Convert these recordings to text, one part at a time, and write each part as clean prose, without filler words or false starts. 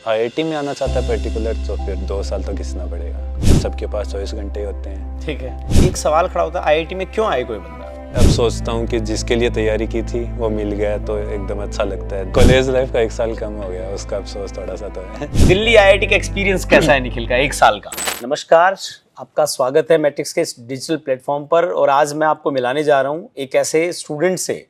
IIT में आना चाहता है पर्टिकुलर तो फिर 2 साल तो घिसना पड़ेगा। सबके पास 24 घंटे होते हैं। ठीक है, एक सवाल खड़ा होता है, आईआईटी में क्यों आए कोई बंदा? अब सोचता हूँ कि जिसके लिए तैयारी की थी वो मिल गया तो एकदम अच्छा लगता है। कॉलेज लाइफ का 1 साल कम हो गया, उसका अफसोस थोड़ा सा तो है। दिल्ली आईआईटी का एक्सपीरियंस कैसा है निखिल का 1 साल का? नमस्कार, आपका स्वागत है मैट्रिक्स के इस डिजिटल प्लेटफॉर्म पर। और आज मैं आपको मिलाने जा रहा हूँ एक ऐसे स्टूडेंट से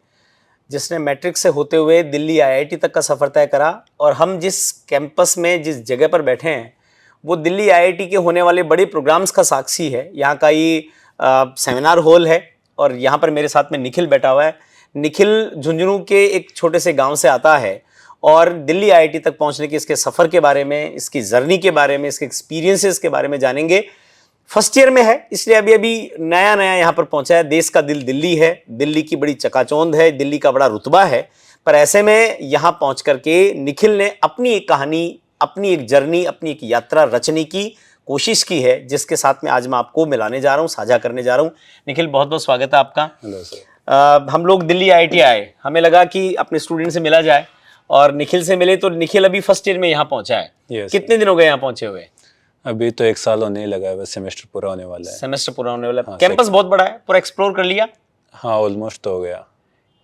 जिसने मैट्रिक्स से होते हुए दिल्ली आईआईटी तक का सफ़र तय करा। और हम जिस कैंपस में जिस जगह पर बैठे हैं वो दिल्ली आईआईटी के होने वाले बड़े प्रोग्राम्स का साक्षी है। यहाँ का ये सेमिनार हॉल है और यहाँ पर मेरे साथ में निखिल बैठा हुआ है। निखिल झुंझुनू के एक छोटे से गांव से आता है और दिल्ली आईआईटी तक पहुँचने के इसके सफ़र के बारे में, इसकी जर्नी के बारे में, इसके एक्सपीरियंसेस के बारे में जानेंगे। फर्स्ट ईयर में है इसलिए अभी नया यहाँ पर पहुंचा है। देश का दिल दिल्ली है, दिल्ली की बड़ी चकाचौंध है, दिल्ली का बड़ा रुतबा है। पर ऐसे में यहाँ पहुंच करके निखिल ने अपनी एक कहानी, अपनी एक जर्नी, अपनी एक यात्रा रचने की कोशिश की है, जिसके साथ में आज मैं आपको मिलाने जा रहा हूँ, साझा करने जा रहा हूँ। निखिल, बहुत बहुत स्वागत है आपका। Hello sir. हम लोग दिल्ली आईआईटी आए, हमें लगा कि अपने स्टूडेंट से मिला जाए और निखिल से मिले। तो निखिल अभी फर्स्ट ईयर में यहाँ पहुंचा है। Yes, कितने दिन हो गए यहाँ पहुंचे हुए? अभी तो 1 साल होने ही लगा है, बस सेमेस्टर पूरा होने वाला है। सेमेस्टर पूरा होने वाला है। हाँ, कैंपस बहुत बड़ा है, पूरा एक्सप्लोर कर लिया? हाँ, ऑलमोस्ट तो हो गया।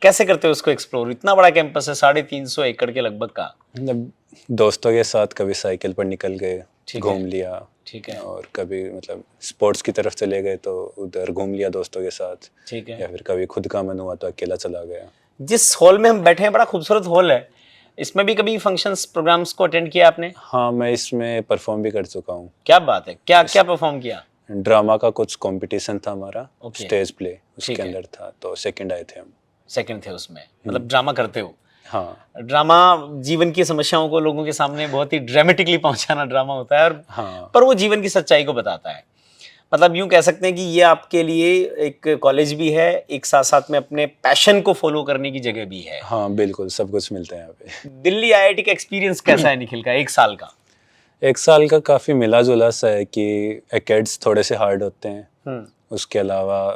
कैसे करते हो उसको एक्सप्लोर? इतना बड़ा कैंपस है, 350 एकड़ के लगभग का। मतलब दोस्तों के साथ कभी साइकिल पर निकल गए, घूम लिया। ठीक है। और कभी मतलब स्पोर्ट्स की तरफ चले गए तो उधर घूम लिया दोस्तों के साथ। ठीक है। या फिर कभी खुद का मन हुआ तो अकेला चला गया। जिस हॉल में हम बैठे हैं बड़ा खूबसूरत हॉल है, इसमें भी कभी फंक्शंस प्रोग्राम्स को अटेंड किया आपने? हाँ, मैं इसमें परफॉर्म भी कर चुका हूँ। क्या बात है, क्या क्या परफॉर्म किया? ड्रामा का कुछ कंपटीशन था हमारा, Okay. स्टेज प्ले उसके ठीक है। अंदर था तो सेकंड आए थे हम। सेकंड थे उसमें, मतलब ड्रामा करते हो? हाँ ड्रामा जीवन की समस्याओं को लोगों के सामने बहुत ही ड्रामेटिकली पहुंचाना ड्रामा होता है। और हाँ पर वो जीवन की सच्चाई को बताता है। मतलब यूं कह सकते हैं कि ये आपके लिए एक कॉलेज भी है, एक साथ साथ में अपने पैशन को फॉलो करने की जगह भी है। हाँ, बिल्कुल सब कुछ मिलता है यहाँ पे। दिल्ली आईआईटी का एक्सपीरियंस कैसा है निखिल का 1 साल का? 1 साल का काफ़ी मिला जुला सा है कि एकेड्स थोड़े से हार्ड होते हैं, उसके अलावा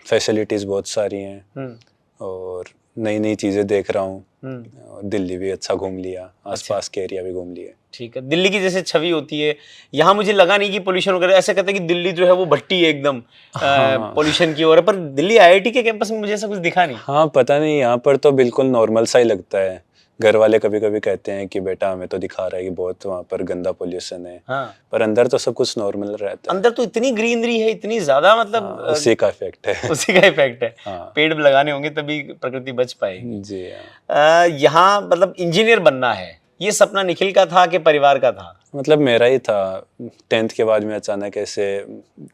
फैसिलिटीज़ बहुत सारी हैं और नई नई चीज़ें देख रहा हूँ। और दिल्ली भी अच्छा घूम लिया, आसपास के एरिया भी घूम लिए। ठीक है। दिल्ली की जैसे छवि होती है यहाँ, मुझे लगा नहीं कि पोल्यूशन वगैरह, ऐसे कहते हैं कि दिल्ली जो है वो भट्टी है एकदम पोल्यूशन की ओर, पर दिल्ली आईआईटी के कैंपस में मुझे ऐसा कुछ दिखा नहीं। हाँ, पता नहीं, यहाँ पर तो बिल्कुल नॉर्मल सा ही लगता है। घर वाले कभी कभी कहते हैं कि बेटा हमें तो दिखा रहा है कि बहुत वहाँ पर गंदा पोल्यूशन है। हाँ। पर अंदर तो सब कुछ नॉर्मल रहता है। अंदर तो इतनी ग्रीनरी है, इतनी ज्यादा, मतलब उसी का इफेक्ट है। उसी का इफेक्ट है। हाँ। पेड़ लगाने होंगे तभी प्रकृति बच पाएगी। जी हाँ। यहाँ मतलब इंजीनियर बनना है, ये सपना निखिल का था कि परिवार का था? मतलब मेरा ही था। 10th के बाद में अचानक ऐसे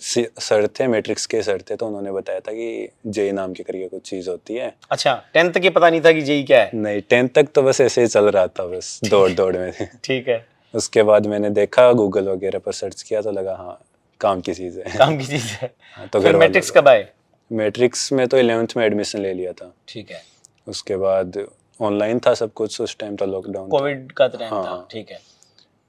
सर थे, मैट्रिक्स के सर थे, तो उन्होंने बताया था कि जेई नाम की करके कुछ चीज़ होती है। अच्छा, 10th के पता नहीं था कि जेई क्या है? नहीं, 10th तक तो बस ऐसे ही चल रहा था, बस दौड़ में। ठीक है। उसके बाद मैंने देखा गूगल वगैरह पर सर्च किया तो लगा हाँ काम की चीज़ है। काम की चीज है। हाँ, तो फिर घर मैट्रिक्स कब आए? मैट्रिक्स में तो 11th में एडमिशन ले लिया था। ठीक है। उसके बाद ऑनलाइन था सब कुछ, उस टाइम तो लॉकडाउन था। कोविड का टाइम था। हाँ। ठीक है।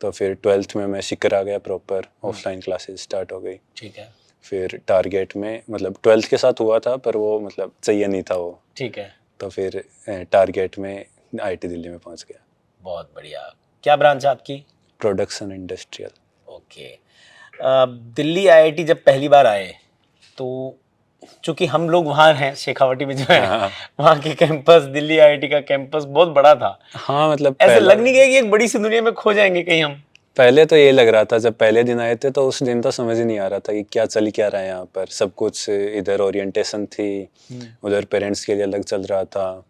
तो फिर 12th में मैं शिकर आ गया, प्रॉपर ऑफलाइन क्लासेस स्टार्ट हो गई। ठीक है। फिर टारगेट में मतलब 12th के साथ हुआ था पर वो मतलब चाहिए नहीं था वो। ठीक है। तो फिर टारगेट में आईटी दिल्ली में पहुंच गया। बहुत बढ़िया। क्या ब्रांच है आपकी? Production industrial. Okay. Delhi IIT जब पहली बार आए तो चूंकि हम लोग वहाँ हैं शेखावाटी में जो है, वहाँ के कैंपस, दिल्ली आईआईटी का कैंपस बहुत बड़ा था। हाँ, मतलब ऐसे लग नहीं गया कि एक बड़ी सी दुनिया में खो जाएंगे कहीं हम? पहले तो ये लग रहा था, जब पहले दिन आए थे तो उस दिन तो समझ ही नहीं आ रहा था कि क्या चल क्या रहा है यहाँ पर। सब कुछ इधर ओरिएंटेशन थी, उधर पेरेंट्स के लिए अलग चल रहा था,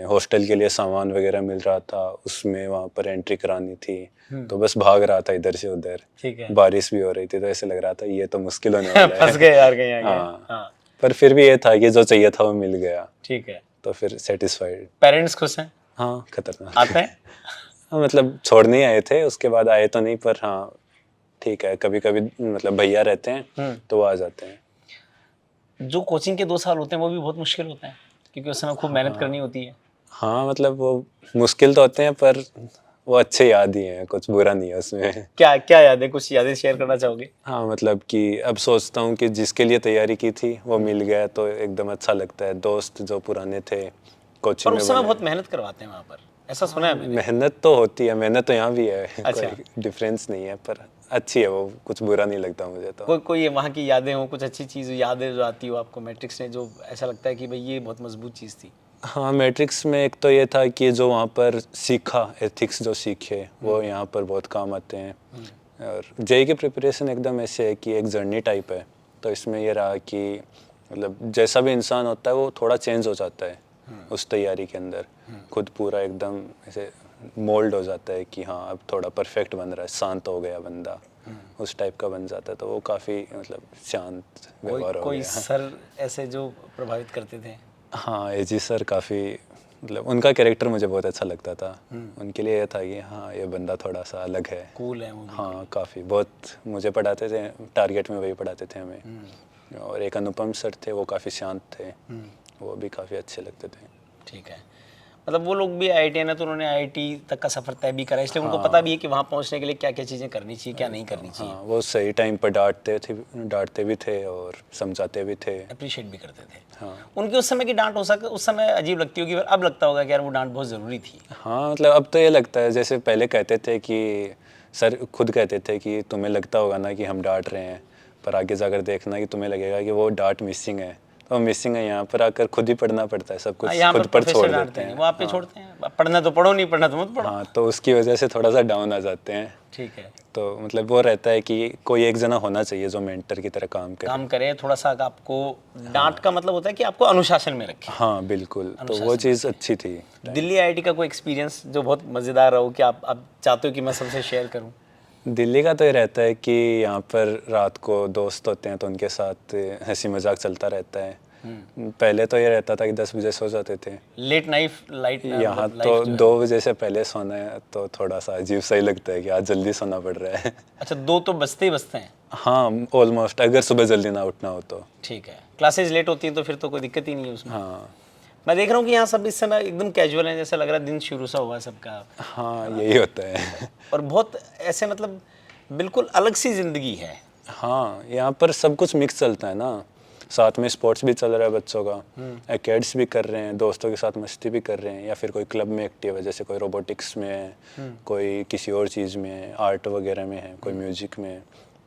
हॉस्टल के लिए सामान वगैरह मिल रहा था, उसमें वहाँ पर एंट्री करानी थी। तो बस भाग रहा था इधर से उधर। ठीक है। बारिश भी हो रही थी तो ऐसे लग रहा था ये तो मुश्किल होने वाला है। फंस गए यार कहीं आगे। हाँ। हाँ। पर फिर भी ये था कि जो चाहिए था वो मिल गया, ठीक है। तो फिर सेटिस्फाइड। पेरेंट्स खुश हैं? हाँ, खतरनाक। आते हैं? हाँ, मतलब छोड़ने ही आए थे, उसके बाद आए तो नहीं, पर हाँ ठीक है, कभी कभी मतलब भैया रहते हैं तो वो आ जाते हैं। जो कोचिंग के 2 साल होते हैं वो भी बहुत मुश्किल होते हैं क्योंकि उस समय खूब मेहनत करनी होती है। हाँ, मतलब वो मुश्किल तो होते हैं पर वो अच्छे याद ही हैं, कुछ बुरा नहीं है उसमें। क्या क्या यादें, कुछ यादें शेयर करना चाहोगे? हाँ, मतलब कि अब सोचता हूँ कि जिसके लिए तैयारी की थी वो मिल गया तो एकदम अच्छा लगता है। दोस्त जो पुराने थे कोचिंग पर में उस समय बने। बहुत मेहनत करवाते हैं वहाँ पर। ऐसा सुना है मैंने। मेहनत तो होती है, मेहनत तो यहाँ भी है। अच्छा। कोई डिफरेंस नहीं है, पर अच्छी है वो, कुछ बुरा नहीं लगता मुझे तो। कोई वहाँ की यादें हो, कुछ अच्छी चीज़ यादें जो आती हो आपको मैट्रिक्स ने, जो ऐसा लगता है कि भाई ये बहुत मजबूत चीज़ थी? हाँ, मैट्रिक्स में एक तो ये था कि जो वहाँ पर सीखा, एथिक्स जो सीखे वो यहाँ पर बहुत काम आते हैं। और जेई की प्रिपरेशन एकदम ऐसे है कि एक जर्नी टाइप है, तो इसमें ये रहा कि मतलब जैसा भी इंसान होता है वो थोड़ा चेंज हो जाता है उस तैयारी के अंदर। खुद पूरा एकदम ऐसे मोल्ड हो जाता है कि हाँ अब थोड़ा परफेक्ट बन रहा है, शांत हो गया बंदा, उस टाइप का बन जाता है। तो वो काफ़ी मतलब शांत व्यवहार हो कोई गया। सर ऐसे जो प्रभावित करते थे? हाँ, एजी सर काफ़ी, मतलब उनका कैरेक्टर मुझे बहुत अच्छा लगता था। उनके लिए ये था कि हाँ ये बंदा थोड़ा सा अलग है। कूल है वो भी। हाँ, काफ़ी बहुत मुझे पढ़ाते थे, टारगेट में वही पढ़ाते थे हमें। और एक अनुपम सर थे, वो काफ़ी शांत थे, वो भी काफ़ी अच्छे लगते थे। ठीक है, मतलब वो लोग भी IIT है तो उन्होंने IIT तक का सफ़र तय भी करा, इसलिए उनको पता भी है कि वहाँ पहुँचने के लिए क्या क्या चीज़ें करनी चाहिए, क्या नहीं करनी चाहिए। हाँ, वो सही टाइम पर डांटते भी थे और समझाते भी थे। अप्रिशिएट भी करते थे। हाँ उनकी उस समय की डांट हो सके उस समय अजीब लगती होगी, पर अब लगता होगा कि यार वो डांट बहुत ज़रूरी थी। हाँ, मतलब अब तो ये लगता है, जैसे पहले कहते थे कि सर खुद कहते थे कि तुम्हें लगता होगा ना कि हम डांट रहे हैं, पर आगे जाकर देखना कि तुम्हें लगेगा कि वो डांट मिसिंग है। तो मिसिंग है, यहाँ पर आकर खुद ही पढ़ना पड़ता है, सब कुछ यहाँ खुद पर छोड़ प्रोफेसर देते नहीं, हैं। वो आप पे छोड़ते हैं, पढ़ना तो पढ़ो, नहीं पढ़ना तो मत पढ़ो। हाँ, तो उसकी वजह से थोड़ा सा डाउन आ जाते हैं। ठीक है, तो मतलब वो रहता है कि कोई एक जना होना चाहिए जो मेंटर की तरह काम करे। काम करे थोड़ा सा। आपको डांट का मतलब होता है कि आपको अनुशासन में रखे। हाँ बिल्कुल, तो वो चीज़ अच्छी थी। दिल्ली IIT का कोई एक्सपीरियंस जो बहुत मज़ेदार रहा हो कि आप चाहते हो कि मैं सबसे शेयर करूं? दिल्ली का तो ये रहता है कि यहाँ पर रात को दोस्त होते हैं तो उनके साथ हंसी मजाक चलता रहता है। पहले तो ये रहता था कि 10 बजे सो जाते थे, लेट नाइट लाइट यहाँ तो 2 बजे से पहले सोना है, तो थोड़ा सा अजीब सा ही लगता है कि आज जल्दी सोना पड़ रहा है। अच्छा, 2 तो बजते ही बजते हैं। हाँ, ऑलमोस्ट, अगर सुबह जल्दी ना उठना हो तो। ठीक है, क्लासेज लेट होती हैं तो फिर तो कोई दिक्कत ही नहीं है उसमें। हाँ मैं देख रहा हूँ कि यहाँ सब इस समय एकदम कैजुअल है, जैसे लग रहा है दिन शुरू सा हुआ है सबका। हाँ, यही होता है। और बहुत ऐसे मतलब बिल्कुल अलग सी जिंदगी है। हाँ, यहाँ पर सब कुछ मिक्स चलता है ना, साथ में स्पोर्ट्स भी चल रहा है बच्चों का, एकेड्स भी कर रहे हैं, दोस्तों के साथ मस्ती भी कर रहे हैं, या फिर कोई क्लब में एक्टिव है, जैसे कोई रोबोटिक्स में है, कोई किसी और चीज़ में है, आर्ट वगैरह में है, कोई म्यूजिक में है।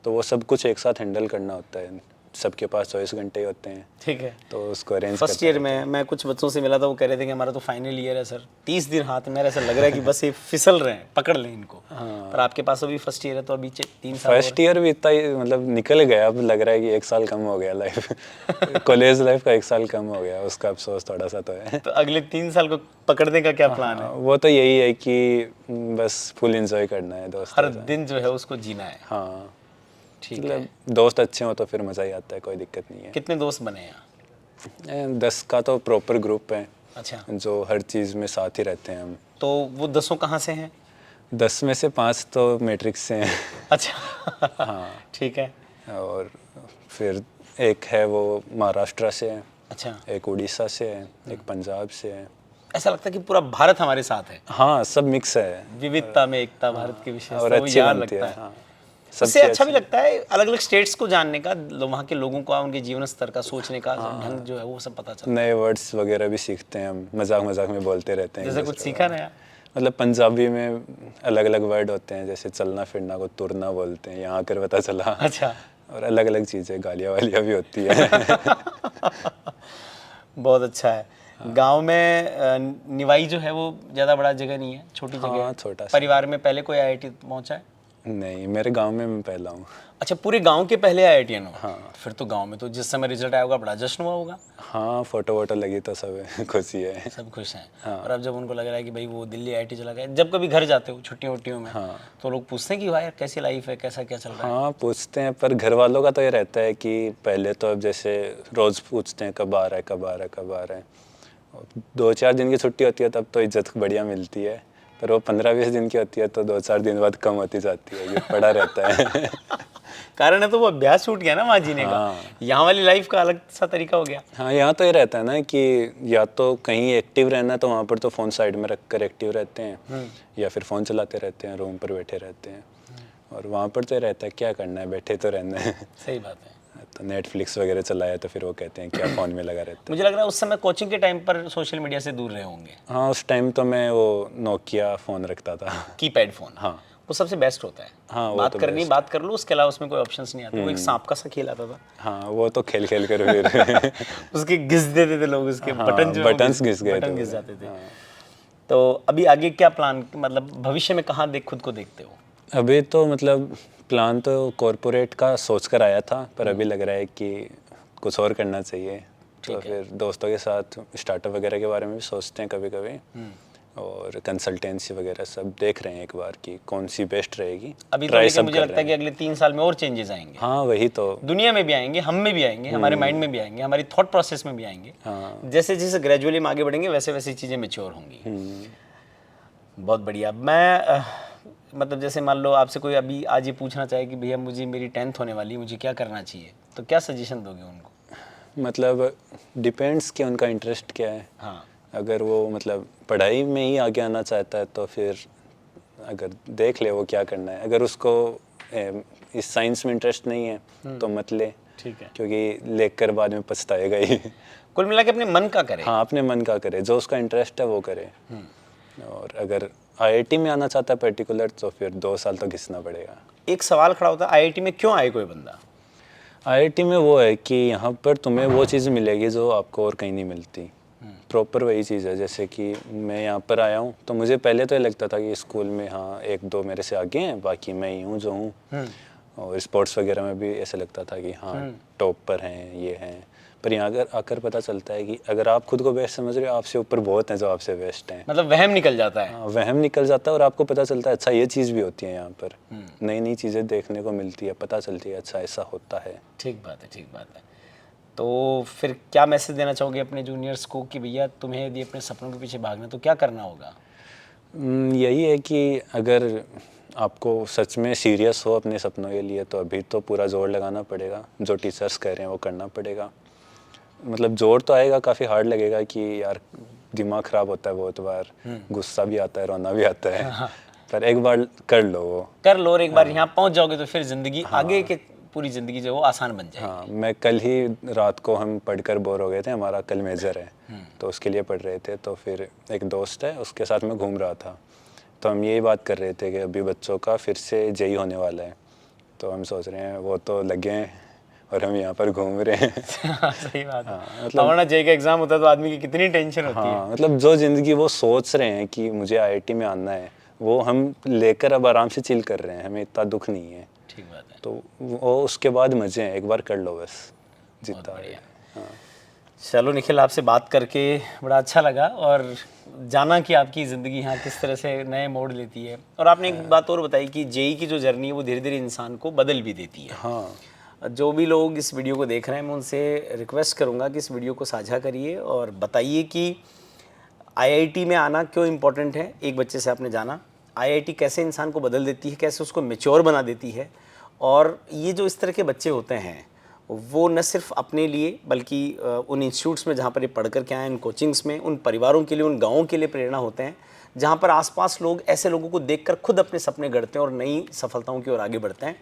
तो वो सब कुछ एक साथ हैंडल करना होता है, सबके पास 24 घंटे ही होते हैं। ठीक है, तो उसको अरेंज फर्स्ट ईयर में मैं कुछ बच्चों से मिला था, वो कह रहे थे कि हमारा तो फाइनल ईयर है सर, 30 दिन हाथ में, ऐसा लग रहा है कि बस ये फिसल रहे हैं, पकड़ लें इनको। पर आपके पास अभी फर्स्ट ईयर है तो अभी 3 साल फर्स्ट ईयर भी इतना ही मतलब निकल गया, अब लग रहा है कि 1 साल कम हो गया लाइफ। कॉलेज लाइफ का 1 साल कम हो गया, उसका अफसोस थोड़ा सा तो है। तो अगले 3 साल को पकड़ने का क्या प्लान है? वो तो यही है कि बस फुल एंजॉय करना है दोस्तों हर के साथ। दिन जो है उसको जीना है। हाँ, ठीक है, मतलब दोस्त अच्छे हो तो फिर मज़ा ही आता है, कोई दिक्कत नहीं है। कितने दोस्त बने यहाँ? 10 का तो प्रॉपर ग्रुप है, अच्छा, जो हर चीज़ में साथ ही रहते हैं हम। तो वो 10 कहाँ से हैं? 10 में से 5 तो मैट्रिक्स से हैं। अच्छा, हाँ, ठीक है। और फिर एक है वो महाराष्ट्र से है, अच्छा, एक उड़ीसा से है, एक पंजाब से है। ऐसा लगता है कि पूरा भारत हमारे साथ है, हाँ, सब मिक्स है विविधता में एकता, भारत की विशेषता, और वो अच्छी याद बनती लगता है। है। हाँ, उससे अच्छा भी लगता है अलग अलग स्टेट्स को जानने का, वहाँ के लोगों का, उनके जीवन स्तर का, सोचने का ढंग जो है वो सब पता चलता नए वर्ड्स वगैरह भी सीखते हैं हम, मजाक मजाक में बोलते रहते है। हैं। जैसे कुछ सीखा नया? मतलब पंजाबी में अलग अलग वर्ड होते हैं, जैसे चलना फिरना को तुरना बोलते हैं, यहाँ आकर पता चला। अच्छा, और अलग अलग चीज़ें, गालियाँ वालियाँ भी होती है। बहुत अच्छा है। गांव में निवाई जो है वो ज़्यादा बड़ा जगह नहीं है, छोटी जगह हाँ, है। छोटा सा। परिवार में पहले कोई IIT पहुंचा है? नहीं, मेरे गांव में मैं पहला हूँ। अच्छा, पूरे गांव के पहले IITian हो? हाँ। फिर तो गांव में तो जिस समय रिजल्ट आया होगा बड़ा जश्न हुआ होगा। हाँ, फोटो वोटो लगी तो सब खुशी है। सब खुश हैं। हाँ। और अब जब उनको लग रहा है कि भाई वो दिल्ली IIT चला गया, जब कभी घर जाते हो छुट्टियों वुट्टियों में, हाँ। तो लोग पूछते हैं कि भाई यार कैसी लाइफ है, कैसा क्या चल रहा है? हाँ, पूछते हैं, पर घर वालों का तो ये रहता है कि पहले तो अब जैसे रोज़ पूछते हैं कब आ रहा है, कब आ रहा है, कब आ रहा है। 2-4 दिन की छुट्टी होती है तब तो इज्जत बढ़िया मिलती है, पर वो 15-20 दिन की होती है तो 2-4 दिन बाद कम होती जाती है, ये पड़ा रहता है। कारण है तो वो अभ्यास छूट गया ना वहाँ जीने का। यहाँ वाली लाइफ का अलग सा तरीका हो गया। हाँ, यहाँ तो ये रहता है ना कि या तो कहीं एक्टिव रहना है तो वहाँ पर तो फ़ोन साइड में रख कर एक्टिव रहते हैं, या फिर फ़ोन चलाते रहते हैं, रूम पर बैठे रहते हैं। और वहाँ पर तो ये रहता है क्या करना है, बैठे तो रहना है। सही बात है। तो नेटफ्लिक्स वगैरह चलाया तो फिर वो कहते हैं क्या फ़ोन में लगा रहता मुझे लग रहा है उस समय कोचिंग के टाइम पर सोशल मीडिया से दूर रहे होंगे। है। हाँ, उस टाइम तो मैं वो नोकिया फ़ोन रखता था। कीपैड फोन, हाँ वो सबसे बेस्ट होता है। हाँ, वो बात तो करनी best बात कर लो, उसके अलावा उसमें कोई ऑप्शंस नहीं आते। वो एक सांप का सा खेल आता था। हाँ, वो तो खेल खेल कर फिर उसके घिस देते थे लोग, उसके हाँ, बटन जो है वो बटन्स घिस गए बटन थे घिस वो। जाते थे। हाँ। तो अभी आगे क्या प्लान, मतलब भविष्य में कहाँ देख खुद को देखते हो? अभी तो मतलब प्लान तो कॉरपोरेट का सोच कर आया था, पर अभी लग रहा है कि कुछ और करना चाहिए। तो फिर दोस्तों के साथ स्टार्टअप वगैरह के बारे में भी सोचते हैं कभी कभी, और कंसल्टेंसी वगैरह सब देख रहे हैं एक बार कि कौन सी बेस्ट रहेगी। अभी तो ट्राई लेकिन सब मुझे कर लगता है रहे कि हैं। अगले 3 साल में और चेंजेस आएंगे। हाँ वही तो। दुनिया में भी आएंगे, हम में भी आएंगे, हमारे माइंड में भी आएंगे, हमारी थॉट प्रोसेस में भी आएंगे। हाँ। जैसे जैसे ग्रेजुअली हम आगे बढ़ेंगे वैसे वैसे चीज़ें मेच्योर होंगी। बहुत बढ़िया। मैं मतलब जैसे मान लो आपसे कोई अभी आज ये पूछना चाहे कि भैया मुझे मेरी 10th होने वाली है, मुझे क्या करना चाहिए, तो क्या सजेशन दोगे उनको? मतलब डिपेंड्स कि उनका इंटरेस्ट क्या है। हाँ। अगर वो मतलब पढ़ाई में ही आगे आना चाहता है तो फिर अगर देख ले वो क्या करना है। अगर उसको इस साइंस में इंटरेस्ट नहीं है तो मत ले, ठीक है। क्योंकि लेकर बाद में पछताएगा ही। कुल मिला के अपने मन का करे। हाँ, अपने मन का करे, जो उसका इंटरेस्ट है वो करे। और अगर आईआईटी में आना चाहता है पर्टिकुलर तो फिर 2 साल तो घिसना पड़ेगा। एक सवाल खड़ा होता है, आईआईटी में क्यों आए कोई बंदा? आईआईटी में वो है कि यहाँ पर तुम्हें वो चीज़ मिलेगी जो आपको और कहीं नहीं मिलती। प्रॉपर वही चीज़ है। जैसे कि मैं यहाँ पर आया हूँ तो मुझे पहले तो ये लगता था कि स्कूल में हाँ 1-2 मेरे से आगे हैं, बाकी मैं ही हूँ जो हूँ। और स्पोर्ट्स वगैरह में भी ऐसे लगता था कि हाँ टॉप पर हैं, ये हैं। पर यहाँ अगर आकर पता चलता है कि अगर आप खुद को बेस्ट समझ रहे हो, आपसे ऊपर बहुत हैं जो आपसे बेस्ट हैं। मतलब वहम निकल जाता है। हाँ, वहम निकल जाता है और आपको पता चलता है अच्छा ये चीज़ भी होती है यहाँ पर। नई नई चीज़ें देखने को मिलती है, पता चलती है अच्छा ऐसा होता है। ठीक बात है, ठीक बात है। तो फिर क्या मैसेज देना चाहोगे अपने जूनियर्स को कि भैया तुम्हें यदि अपने सपनों के पीछे भागना तो क्या करना होगा? यही है कि अगर आपको सच में सीरियस हो अपने सपनों के लिए तो अभी तो पूरा जोर लगाना पड़ेगा। जो टीचर्स कह रहे हैं वो करना पड़ेगा। मतलब जोर तो आएगा, काफ़ी हार्ड लगेगा कि यार दिमाग ख़राब होता है बहुत बार, गुस्सा भी आता है, रोना भी आता है। पर एक बार कर लो वो। कर लो और एक बार यहाँ पहुँच जाओगे तो फिर ज़िंदगी आगे के पूरी ज़िंदगी जो है वो आसान बन जाएगी। हाँ, मैं कल ही रात को हम पढ़कर बोर हो गए थे। हमारा कल मेजर है तो उसके लिए पढ़ रहे थे। तो फिर एक दोस्त है उसके साथ मैं घूम रहा था, तो हम यही बात कर रहे थे कि अभी बच्चों का फिर से जेई होने वाला है। तो हम सोच रहे हैं वो तो लगे हैं और हम यहाँ पर घूम रहे हैं। सही बात है। मतलब वरना जेई का एग्जाम होता है तो आदमी की कितनी टेंशन होती है। हाँ, मतलब जो ज़िंदगी वो सोच रहे हैं कि मुझे आईआईटी में आना है, वो हम लेकर अब आराम से चिल कर रहे हैं, हमें इतना दुख नहीं है। ठीक बात है। तो वो उसके बाद मज़े हैं, एक बार कर लो बस जितना है। हाँ। चलो निखिल, आपसे बात करके बड़ा अच्छा लगा और जाना कि आपकी ज़िंदगी यहाँ किस तरह से नए मोड़ लेती है। और आपने एक बात और बताई कि जेई की जो जर्नी है वो धीरे धीरे इंसान को बदल भी देती है। हाँ, जो भी लोग इस वीडियो को देख रहे हैं मैं उनसे रिक्वेस्ट करूँगा कि इस वीडियो को साझा करिए और बताइए कि आईआईटी में आना क्यों इम्पोर्टेंट है। एक बच्चे से आपने जाना आईआईटी कैसे इंसान को बदल देती है, कैसे उसको मैच्योर बना देती है। और ये जो इस तरह के बच्चे होते हैं वो न सिर्फ अपने लिए बल्कि उन इंस्टीट्यूट्स में जहाँ पर ये पढ़ कर के आए, उन कोचिंग्स में, उन परिवारों के लिए, उन गाँवों के लिए प्रेरणा होते हैं जहाँ पर आसपास लोग ऐसे लोगों को देखकर खुद अपने सपने गढ़ते हैं और नई सफलताओं की ओर आगे बढ़ते हैं।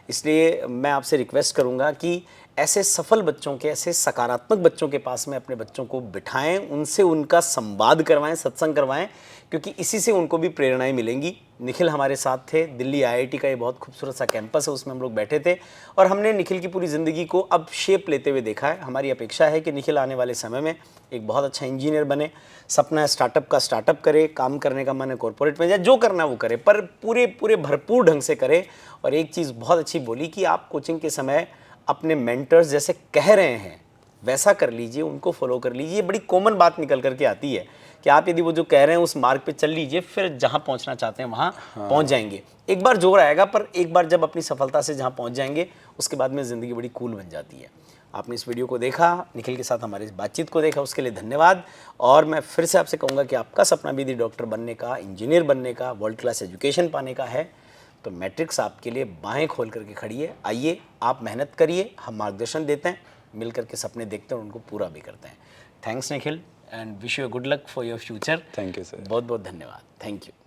इसलिए मैं आपसे रिक्वेस्ट करूंगा कि ऐसे सफल बच्चों के, ऐसे सकारात्मक बच्चों के पास में अपने बच्चों को बिठाएं, उनसे उनका संवाद करवाएं, सत्संग करवाएं, क्योंकि इसी से उनको भी प्रेरणाएं मिलेंगी। निखिल हमारे साथ थे, दिल्ली आईआईटी का ये बहुत खूबसूरत सा कैंपस है, उसमें हम लोग बैठे थे और हमने निखिल की पूरी ज़िंदगी को अब शेप लेते हुए देखा है। हमारी अपेक्षा है कि निखिल आने वाले समय में एक बहुत अच्छा इंजीनियर बने। सपना है स्टार्टअप का स्टार्टअप करे, काम करने का मन है कॉर्पोरेट में जाए, जो करना है वो करे, पर पूरे भरपूर ढंग से करे। और एक चीज़ बहुत अच्छी बोली कि आप कोचिंग के समय अपने मेंटर्स जैसे कह रहे हैं वैसा कर लीजिए, उनको फॉलो कर लीजिए। ये बड़ी कॉमन बात निकल करके आती है कि आप यदि वो जो कह रहे हैं उस मार्ग पे चल लीजिए, फिर जहाँ पहुँचना चाहते हैं वहाँ पहुँच जाएंगे। एक बार जोर आएगा, पर एक बार जब अपनी सफलता से जहाँ पहुँच जाएंगे उसके बाद में ज़िंदगी बड़ी कूल बन जाती है। आपने इस वीडियो को देखा, निखिल के साथ हमारी इस बातचीत को देखा, उसके लिए धन्यवाद। और मैं फिर से आपसे कहूँगा कि आपका सपना भी यदि डॉक्टर बनने का, इंजीनियर बनने का, वर्ल्ड क्लास एजुकेशन पाने का है तो मैट्रिक्स आपके लिए बाहें खोल करके खड़ी है। आइए, आप मेहनत करिए, हम मार्गदर्शन देते हैं, मिल करके सपने देखते हैं और उनको पूरा भी करते हैं। Thanks Nikhil and wish you good luck for your future. Thank you sir. बहुत बहुत धन्यवाद। Thank you.